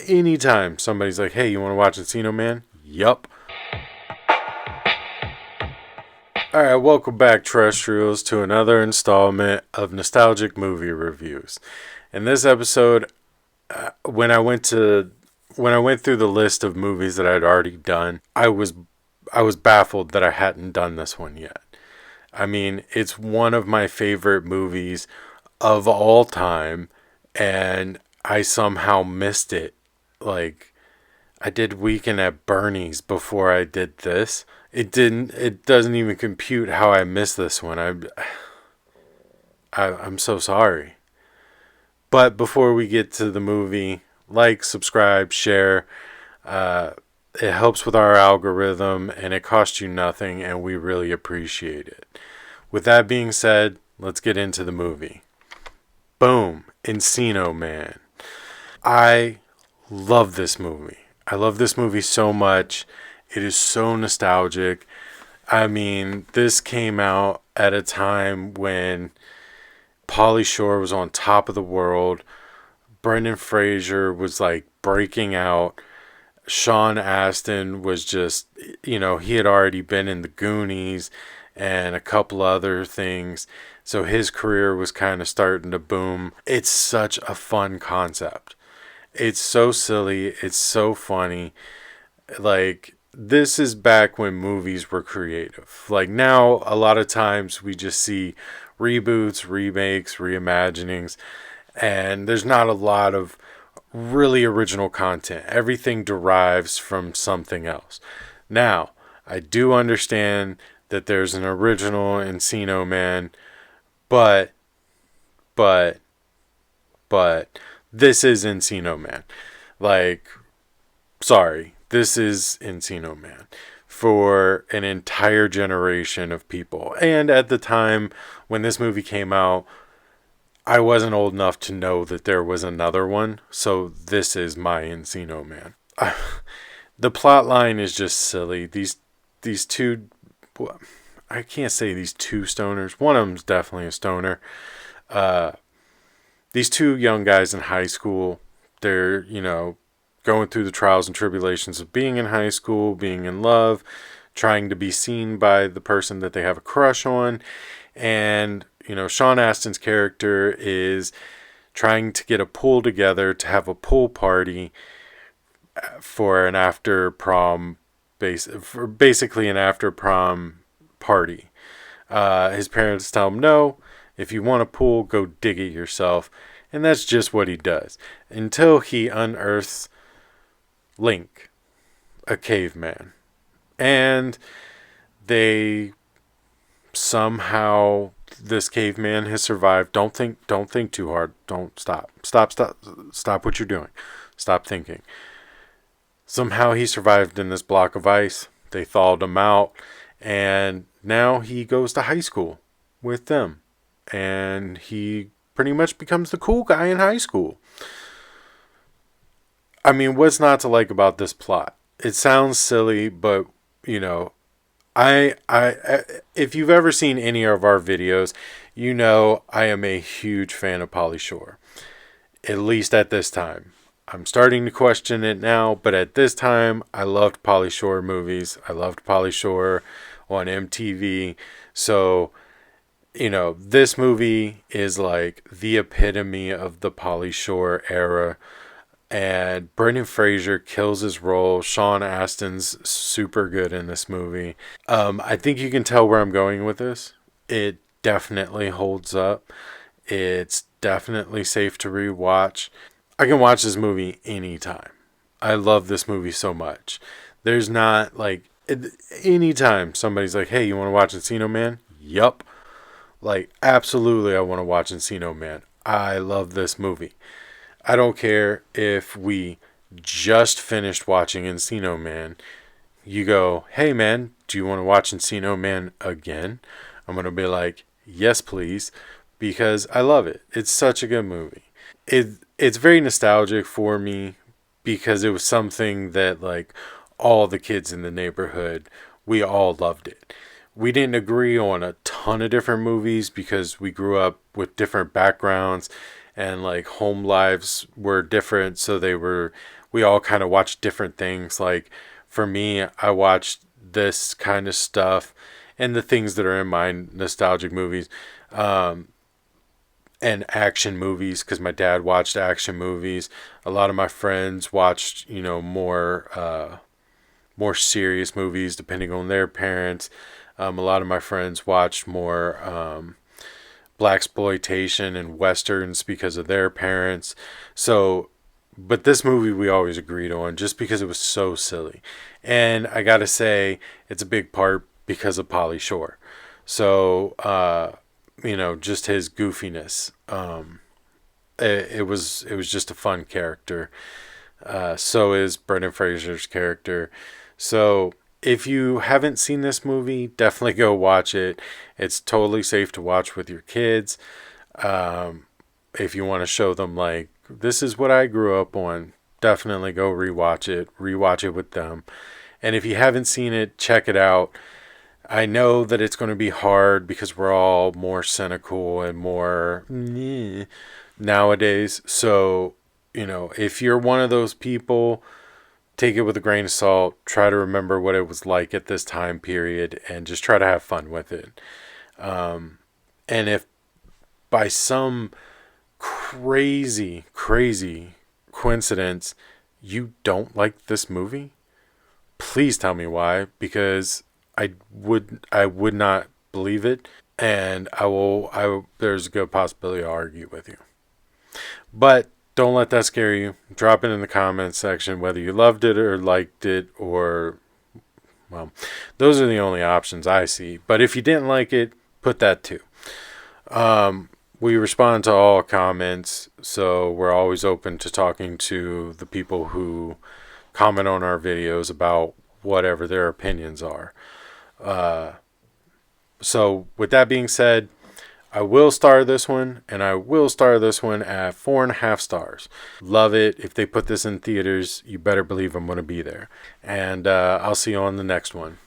Anytime somebody's like, hey, you want to watch Encino Man? Yup. Alright, welcome back, terrestrials, to another installment of Nostalgic Movie Reviews. In this episode, when I went through the list of movies that I'd already done, I was baffled that I hadn't done this one yet. I mean, it's one of my favorite movies of all time, and I somehow missed it. Like, I did Weekend at Bernie's before I did this. It doesn't even compute how I missed this one. I'm so sorry. But before we get to the movie, like, subscribe, share. It helps with our algorithm, and it costs you nothing, and we really appreciate it. With that being said, let's get into the movie. Boom, Enchino Man. I love this movie. I love this movie so much. It is so nostalgic. I mean, this came out at a time when Pauly Shore was on top of the world. Brendan Fraser was like breaking out. Sean Astin was just, he had already been in the Goonies and a couple other things. So his career was kind of starting to boom. It's such a fun concept. It's so silly. It's so funny. Like, this is back when movies were creative. Like, now, a lot of times we just see reboots, remakes, reimaginings, and there's not a lot of really original content. Everything derives from something else. Now, I do understand that there's an original Enchino Man, but this is Enchino Man. Like, sorry, this is Enchino Man for an entire generation of people. And at the time when this movie came out, I wasn't old enough to know that there was another one, so this is my Enchino Man. The plot line is just silly. These two, I can't say these two stoners. One of them's definitely a stoner. These two young guys in high school, they're, going through the trials and tribulations of being in high school, being in love, trying to be seen by the person that they have a crush on. And, Sean Astin's character is trying to get a pool together to have a pool party for an after prom, basically an after prom party. His parents tell him, no, if you want a pool, go dig it yourself. And that's just what he does. Until he unearths Link, a caveman. And they somehow, this caveman has survived. Don't think too hard. Don't stop what you're doing. Stop thinking. Somehow he survived in this block of ice. They thawed him out, and now he goes to high school with them, and he pretty much becomes the cool guy in high school. I mean, what's not to like about this plot? It sounds silly, but I if you've ever seen any of our videos, I am a huge fan of Pauly Shore. At least at this time. I'm starting to question it now, but at this time, I loved Pauly Shore movies. I loved Pauly Shore on MTV. So, this movie is like the epitome of the Pauly Shore era. And Brendan Fraser kills his role. Sean Astin's super good in this movie. I think you can tell where I'm going with this. It definitely holds up. It's definitely safe to rewatch. I can watch this movie anytime. I love this movie so much. There's not like anytime somebody's like, hey, you want to watch Encino Man? Yup. Like, absolutely, I want to watch Encino Man. I love this movie. I don't care if we just finished watching Encino Man. You go, hey man, do you want to watch Encino Man again? I'm going to be like, yes please, because I love it. It's such a good movie. It's very nostalgic for me because it was something that, like, all the kids in the neighborhood, we all loved it. We didn't agree on a ton of different movies because we grew up with different backgrounds and like home lives were different, so we all kind of watched different things. Like for me, I watched this kind of stuff and the things that are in my nostalgic movies, and action movies, because my dad watched action movies. A lot of my friends watched, more serious movies depending on their parents. A lot of my friends watched more black exploitation and westerns because of their parents. So, but this movie we always agreed on just because it was so silly, and I gotta say it's a big part because of Pauly Shore. So, just his goofiness. It was just a fun character. So is Brendan Fraser's character. So if you haven't seen this movie, definitely go watch it. It's totally safe to watch with your kids. If you want to show them, like, this is what I grew up on, definitely go rewatch it. Rewatch it with them. And if you haven't seen it, check it out. I know that it's going to be hard because we're all more cynical and more nowadays. So, if you're one of those people, take it with a grain of salt. Try to remember what it was like at this time period and just try to have fun with it. And if by some crazy coincidence you don't like this movie, please tell me why, because I would not believe it, and there's a good possibility I'll argue with you. But don't let that scare you. Drop it in the comments section whether you loved it or liked it, or, well, those are the only options I see. But if you didn't like it, put that too. We respond to all comments, so we're always open to talking to the people who comment on our videos about whatever their opinions are. So with that being said, I will star this one, and I will star this one at 4.5 stars. Love it. If they put this in theaters, you better believe I'm going to be there. And I'll see you on the next one.